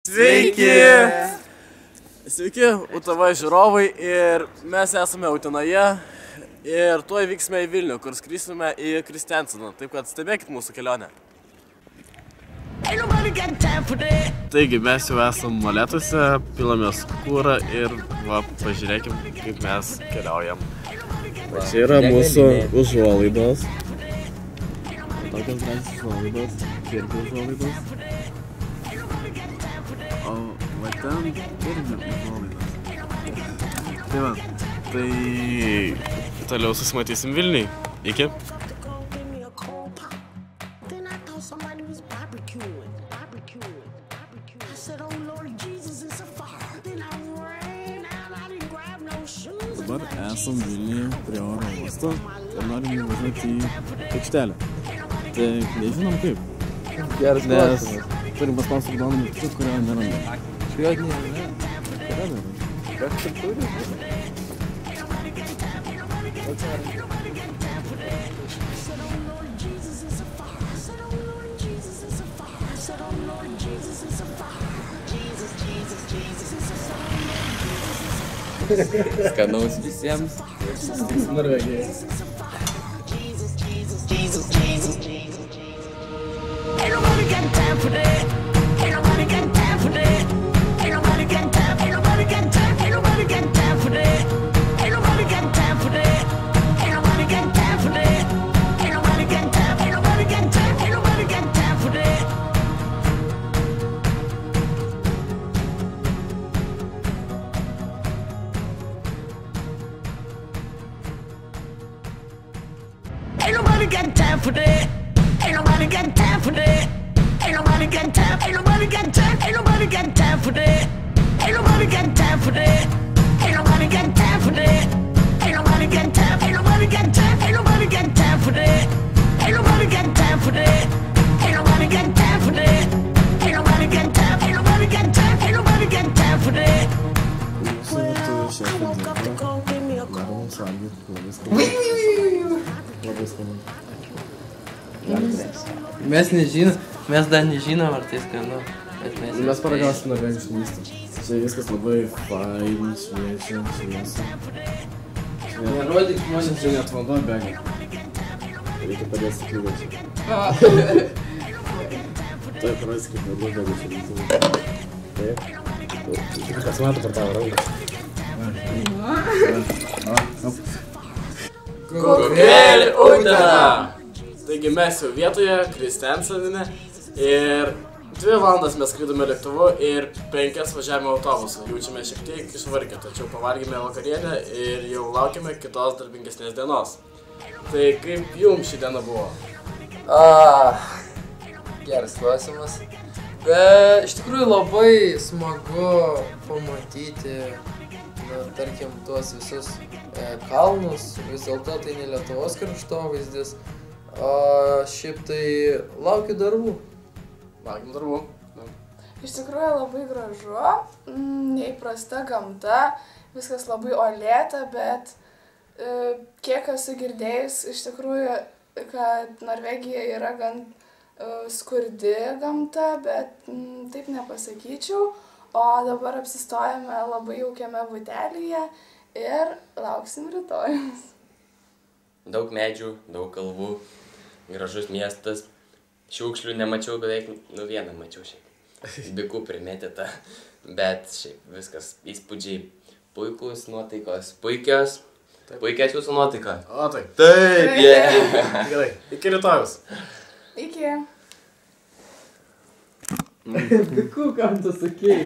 Sveiki! Sveiki, UTV žiūrovai, ir mes esame Utenoje ir tuoj vyksime į Vilnių, kur skrysime į Kristianseną, taip kad stebėkit mūsų kelionę. Taigi mes jau esam molėtuose, pilamės kūrą ir va, pažiūrėkim, kaip mes keliaujam. Va, čia yra mūsų užuolaidos. Tokios gražios užuolaidos, čia irgi užuolaidos. O va ten irgi užuolaidos. Tai va, tai toliau susimatysim Vilniui. Iki. Dabar esam Vilniuje prie oro uosto ir norim nuvažiuoti į aikštelę. Tai nežinom kaip. Geras klausimas. Turim paspausti raudoną mygtuką, kurio nerandam. Šio nėra. Yra nėra. Kažkur turi. Skanaus visiems. Norvegijai. Ain't nobody got time for that. Ain't nobody got time for that. Ain't nobody got time. Ain't nobody got time. Ain't nobody got time for that. Ain't nobody got time for that. Ain't nobody got time for that. Ain't nobody got time. Ain't nobody got time. Ain't nobody got time for that. Ain't nobody got time for that. Ain't nobody got time for that. Ain't nobody got time. Ain't nobody got time. Ain't nobody got time for that. Mes dar nežinom, ar tai skanu. Mes paragausim norvegiškų maistą. Čia viskas labai fainai, šviečia, šviesa. Nerodyk žmonės. Čia net vanduo bėga. Reikia padėti klyvėčiai. Taip, parodysi, kaip vanduo bėga čia. Taip. Kas mato per tavo ranką. Kukurėlį Utena! Taigi mes jau vietoje, Kristiansene, ir 2 valandas mes skraidome lėktuvu ir 5 važiavome autobusu. Jaučiame šiek tiek išvargę, tačiau pavalgėme vakarienę ir jau laukiame kitos darbingesnės dienos. Tai kaip jums ši diena buvo? Geras klausimas. Bet iš tikrųjų labai smagu pamatyti, tarkim, tuos visus kalnus. Vis dėlto tai ne Lietuvos kraštovaizdis. O šiaip tai laukiu darbų. Laukiam darbų. Iš tikrųjų labai gražu, neįprasta gamta, viskas labai uolėta, bet kiek esu girdėjus, iš tikrųjų, kad Norvegija yra gan skurdi gamta, bet taip nepasakyčiau. O dabar apsistojame labai jaukiame butelyje ir lauksim rytojus. Daug medžių, daug kalvų, gražus miestas. Šiukšlių nemačiau beveik, vieną mačiau šiaip. Bikų primėtyta, bet šiaip viskas įspūdžiai puikus, nuotaikos puikios. Puikias jūsų nuotaika. O tai. Taip, yeah. Gerai, iki rytojus. Iki. Bikų, kam tu sakei?